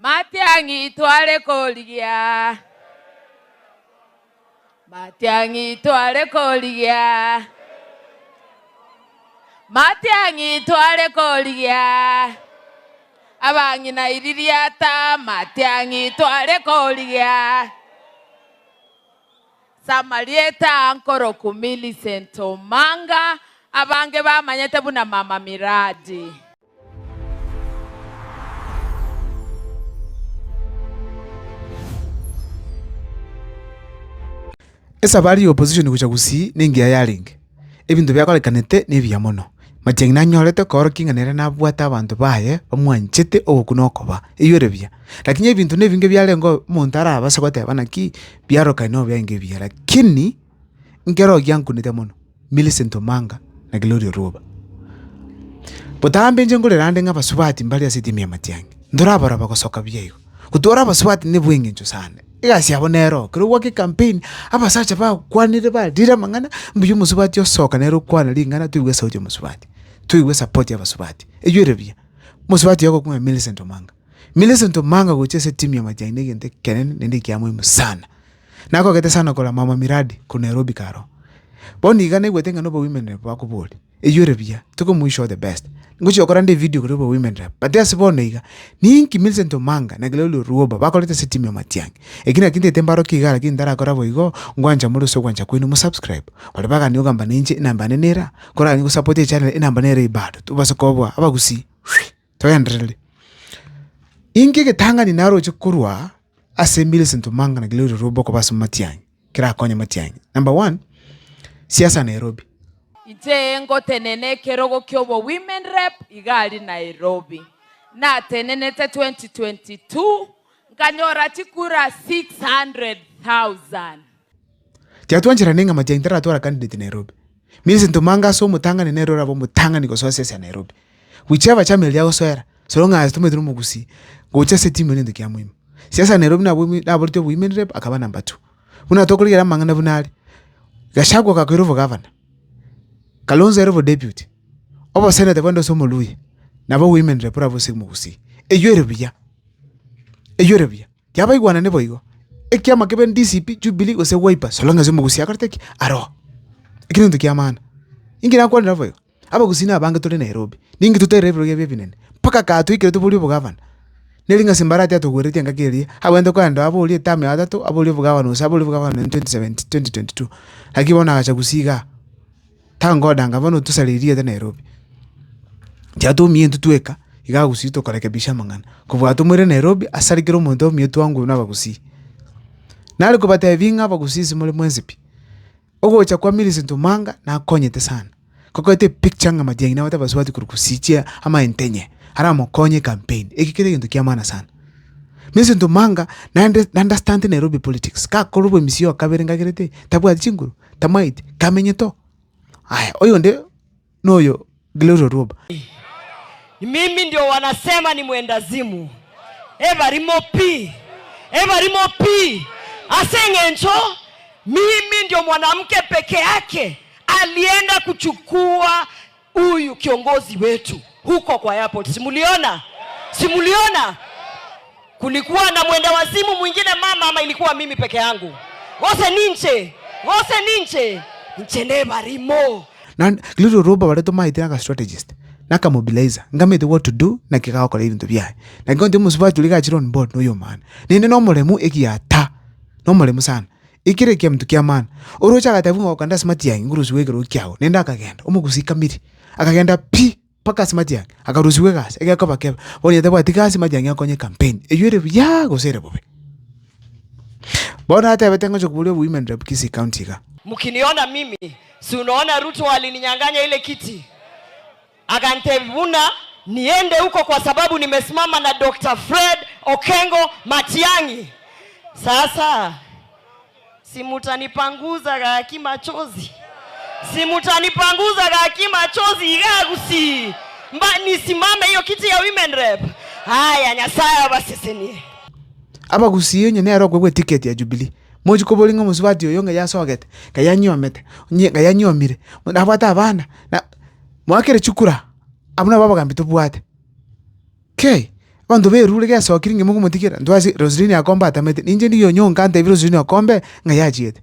Matiangi twale koligia. Matiangi twale koligia. Matiangi twale koligia. Abangi na iririata matiangi twale koligia. Samarieta ankoro kumili sento manga. Abange ba manyete buna mama miradi. Esa bali opposition kucha gusi ningia yaringe. Ebintu byakolekanete nebya mono. Matiangi nanyorete koro kinganere nabwata abantu baye bamwanchete okunokoba. Eyorebya. Lakini ebintu nebinge byalengo montara abasa kwateba naki byaroka no byange bya. Lakini ngero gyankunete mono. Millicent Omanga na Gloria Ruoba. Botambe njengole rande ngabasubati mbali asitimi ya Matiangi. Ndorabara bakosoka byeyo. Kutora abasubati nebwenge ncho sana. Igasi abonero kuri wake campaign abasacha ba kwanire ba dira mangana mbuyu musubati yosoka nero kwana lingana tuigwe sauti musubati. Tuigwe support ya basubati. Eyorebya. Musubati yako kuma Millicent Omanga. Millicent Omanga gochese timu ya Matiangi ngente kenen nende kiamu sana. Nako kete sana kola mama miradi ku Nairobi karo. Boni igane gwetenga no women rep bakuboli. Eyorebya tuko mwisho the best. Nguchi okorande video kuri women rep. But asibone iga ninki Millicent Omanga na Gloria Ruoba bakolete se timu ya Matiangi. Ekina kinte tembaro kigala kindara kora boigo ngwanja muri so gwanja kwinu mu subscribe. Bali baga ni ogamba ninje inamba nenera kora ni support channel inamba nere ibado tubasokobwa abagusi. Toyandrele. Inki getanga ni naro chikurwa ase Millicent Omanga na Gloria Ruoba ko basu Matiangi. Kira konya Matiangi. Number 1 siasa Nairobi. Itengo tenene kerogo kyobo women rep igali Nairobi. Na tenenete 2022 nganyora chikura 600,000. Tiatuanjira ninga Matiangi tara tora candidate Nairobi. Millicent Omanga so mutanga ni nero rabo mutanga ni koso siasa Nairobi. Whichever channel yao soera. So long as tume turumu gusi. Gocha se timu nende kia muhimu. Siasa Nairobi na women rep akaba number 2. Una tokuligira mangana bunali. Gashagwa kakirovo governor. Kalonzo erovo deputy. Obo senator wando somo lui. Nabo women rep rabo simu gusi. Eyorebya. Eyorebya. Yaba igwana nebo igo. Ekiama keben DCP Jubilee ose wiper. Solonga somo gusi akarteki aro. Ekino ntukiamana. Ingina kwa ndavo igo. Aba gusina abanga tole Nairobi. Ningi tutere ebro gebye binene. Paka katu ikire tubuli bo governor. Nelinga simbarati atogwereti angakiri. Abwende kwa ndo abuli tame atatu abuli bo governor usabuli bo governor 2022. Hakibona acha gusiga. Tangoda ngabano tusaliria te Nairobi. Tiatu mientu tueka iga gusito korekebisha mangana. Kuvuga tumure Nairobi asarikiro muntu mietu wangu nabagusi. Nali kubata evinga bagusisi mule mwenzipi. Ogocha kwa Millicent Omanga na konyete sana. Kokote picture nga Matiangi na wata baswati kurukusichia ama entenye. Haramo konye campaign. Ekikete kintu kiamana sana. Millicent Omanga na understand Nairobi politics. Ka korubo misio kaberenga kirete. Tabu chinguru. Tamaiti kamenyeto. Aya, oyo nde noyo Gloria Ruoba. Mimi ndio wanasema ni mwendazimu. Ebarimo pi. Ebarimo pi. Asengencho, mimi ndio mwanamke peke yake alienda kuchukua huyu kiongozi wetu huko kwa airport. Simuliona? Simuliona? Kulikuwa na mwenda wazimu mwingine mama ama ilikuwa mimi peke yangu? Wose ninche. Wose ninche. Nchene barimo. Na Gloria Ruoba waleto maitira ka strategist. Naka mobilizer. Ngamete what to do na kikao kwa ibintu byaye. Na ngonde musubati ulika chiro on board no yo man. Ninde no mulemu ekiyata. No mulemu sana. Ikire kia mtu kia man. Orocha katafunga wakanda smart yangi nguruziwe gero kyao. Nenda akagenda. Omugusika miri. Akagenda pi paka smart yangi. Akaruziwe gas. Ekakaba keba. Woni yataba tika smart yangi akonye campaign. Eyure ya gosere bobe. Bona hata betengo chokubule women rep Kisii County ka. Mkiniona mimi, si unaona Ruto alininyang'anya ile kiti. Akantevuna niende huko kwa sababu nimesimama na Dr. Fred Okengo Matiangi. Sasa simutanipanguza gaki machozi. Simutanipanguza gaki machozi igagusi. Mba nisimame hiyo kiti ya women rep. Haya Nyasaye basesenie. Aba gusiyo nyene aro gwe ticket ya Jubilee. Moji ko bolinga musubati yo nga yasoget. Kayanyomete. Onye kayanyomire. Abata abana. Na mwakere chukura. Abuna baba gambito bwate. Okay. Bantu berure ke sokiringe mugo mutikira ndwazi Roslyn akomba atamete ninje ndiyo nyonga ante Roslyn akombe ngayajiete.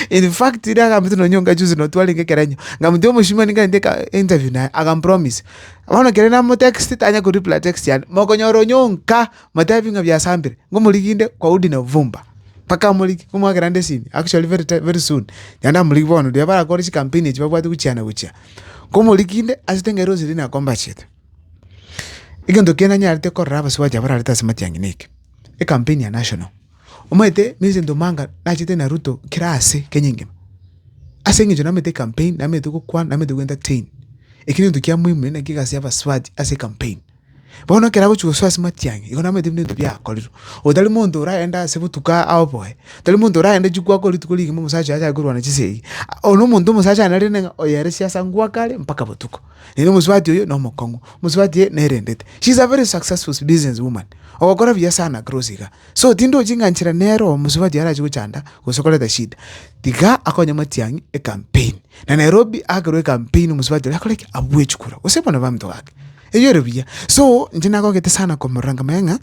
In fact ida ga mtu nyonga juzi no twalinge keranyo ngamdio mushima ninga ndeka interview na agam promise abana kerena mo text tanya ku reply text yan mokonyoro nyonga matavi ngabya sambire ngomuliginde kwa udi na vumba paka muliki kumwagera ndesini actually very soon yanda muliki bono dia bara kori campaign chibabwati kuchiana kuchia ngomuliginde asitenge Roslyn akomba chete igendo kena nyarite koraba swaja bara leta smart yanginike e campaign ya national umete Millicent Ntomanga nachite na Ruto kirase kenyingema asengejo namete campaign namete kukwa namete ku entertain ekini ndukia muhimu ne kigasi aba swati ase campaign bono kera buchu swasi matyange ikona namete bintu bya koliro odali muntu uraenda sebutuka awoboy dali muntu uraenda jukwa kolito koligi mu musacha acha kurwana chisei ono muntu musacha analine oyere siasa ngwa kale mpaka butuko nino muswati oyo no mokongo muswati nerendete she's a very successful business woman okora bya sana crossika so tindo jinganchira nero muswati ara chikuchanda kusokoleta shida tiga akonya matyange e campaign na Nairobi agro campaign muswati akoleke abwe chukura usebona bamto wake eyo rebia so njina ko kete sana ko muranga menga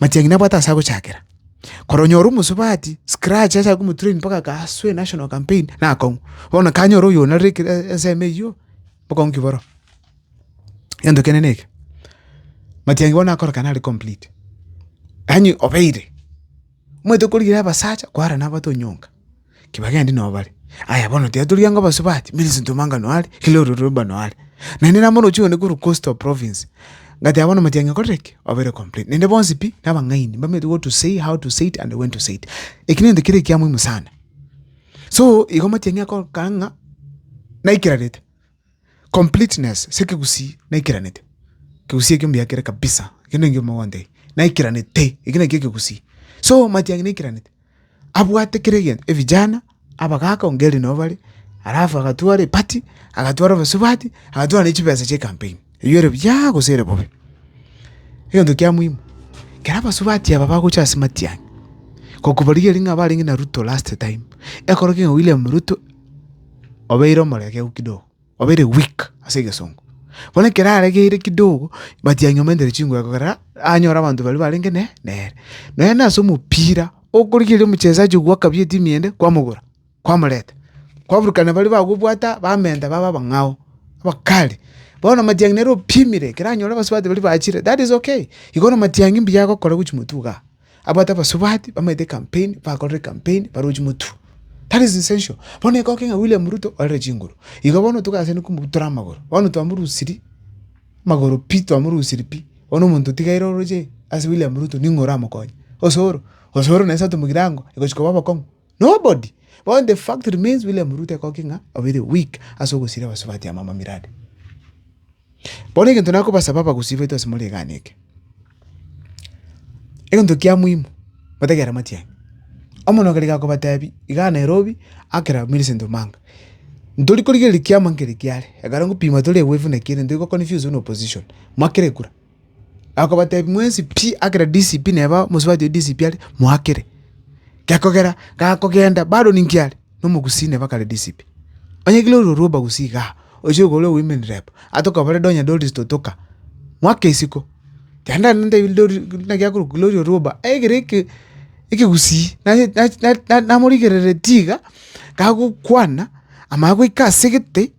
matyange nabata sako chakera koronyoru musubati scratch acha kumutrain paka kaswe national campaign na kongo bona kanyoro yo na rek SMU pokon kiboro yando keneneke matyange bona akora kanali complete anyi obeide mweto kuligira basacha kwara nabato nyonga kibagende no bali aya bono teatuliyanga basubati Millicent Ntomanga no ali Kiloro Roba no ali nene namono chione ku coastal province ngati abona matyange koreke obere complete nende bonzi pi nabangaini bamedu go to say how to say it and when to say it ekini ndikire kya muhimu sana so iko matyange ko kanga naikiranete completeness sekikusi naikiranete kusi kimbi yakire kabisa kine ngimo wande naikiranete ikine kikusi so matyange naikiranete abwate kiregen vijana abakaka ongeli novali alafu akatware party akatwara basubati akatwara n'ikipesa cye campaign yere bya gusere bobe iyo ndokia muhimu kera basubati aba bakucha smart yange kokubaliye linga balingi na Ruto last time ekoroke William Ruto obeiro moleke ukidogo obere week asege songo bona kera arege kidogo matyange mendere chingo yakora anyora abantu bali balingi ne na so mupira okurikire muchezaji gwakabye timiende kwa mugura kwa muleta kwa burukana bali bagubwata bamenda baba bangao abakali bona matyange nero pimire kiranyora basubati bali baachire that is okay ikono matyange mbi yako kora kuchimutuka abata basubati bamede campaign bakore campaign baruchimutu that is essential bona iko kenga William Ruto alre chinguru ikabona tukasene kumutura magoro bona twamuru siri magoro pito amuru siri pi ono muntu tigairo roje as William Ruto ningora makonye osoro nesa tumugirango ikochiko baba kongo nobody but the fact remains William Ruto kokinga a very weak asoko sira basubati ya mama mirade bona kintu nako basababa kusifa ito simole ganeke ekintu kya muhimu bategera matyange omono kalika ko batabi iga Nairobi akira Millicent Ntomanga ndoli kolige likia mangere kyale agarango pima tole wevu na kire ndiko confuse no opposition makere kura akobatabi mwensi pi akira DCP neba musubati DCP ali muakire kyakogera gakogenda bado ninkyale no mugusine bakale DCP onye Kiloro Roba gusiga oje golo women rep atoka bale donya dolis totoka mwake isiko tanda nende na kyakuru Kiloro Roba egere iki gusi na murigerere tiga gagukwana amago ikasegete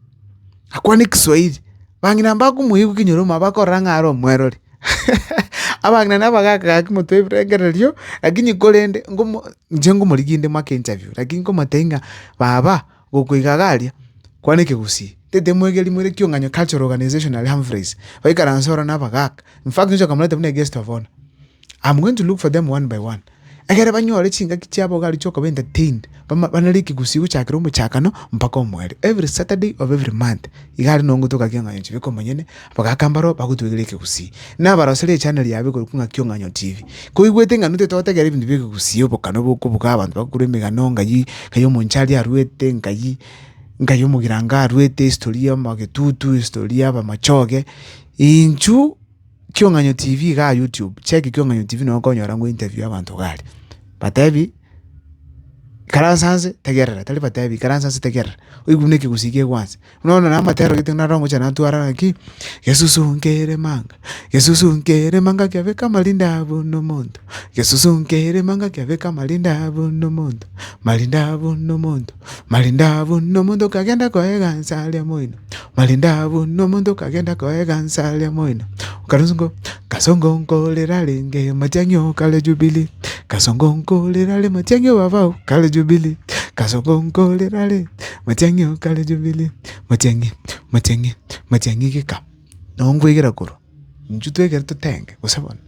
akwana Kiswahili bangina mbaku muhigu kinyoroma bakoranga aro mwerori abagna nabagaka kimutweregereryo lakini kolende ngomo njengo muliginde make interview lakini ko matenga baba gokwigagalia kwaneke gusi tete mwegeli mwere kyonganyo cultural organization ali Humphreys baikaransora nabagaka in fact nje kamuleta mune guest of honor I'm going to look for them one by one agere banyore chinga kichabo gali choko entertained banaliki gusi uchakira mu chakano mpaka omwere every Saturday of every month igari nongo toka kyonganyo chibiko manyene bakakambaro bakutwegeleke gusi nabarasele channel yabe ko kunga kyonganyo TV ko igwete nganute totegera ibintu bike gusi obokano boko buka abantu bakuremega nonga yi kayo monchali arwete ngayo mugiranga arwete historia magetutu historia ba machoge inchu kyonganyo TV ga YouTube check kyonganyo TV no konyora ngo interview abantu gali batabi Karansansi tegerera talipa tebi karansansi tegerera uigune kigusike kwanza unaona na matero kitina rongo cha natuara ki Yesusunkere manga kyaveka malinda abuno mondo Yesusunkere manga kyaveka malinda abuno mondo malinda abuno mondo kagenda koega nsalia moino malinda abuno mondo kagenda koega nsalia moino karungo kasongo nkolera lenge matyanyo kale jubili kasongo nkolera le matyanyo baba kale jubili kasongo nkolera le matyanyo kale jubili matyangi kika nongwegera kuro njutwegera tutenge kusabona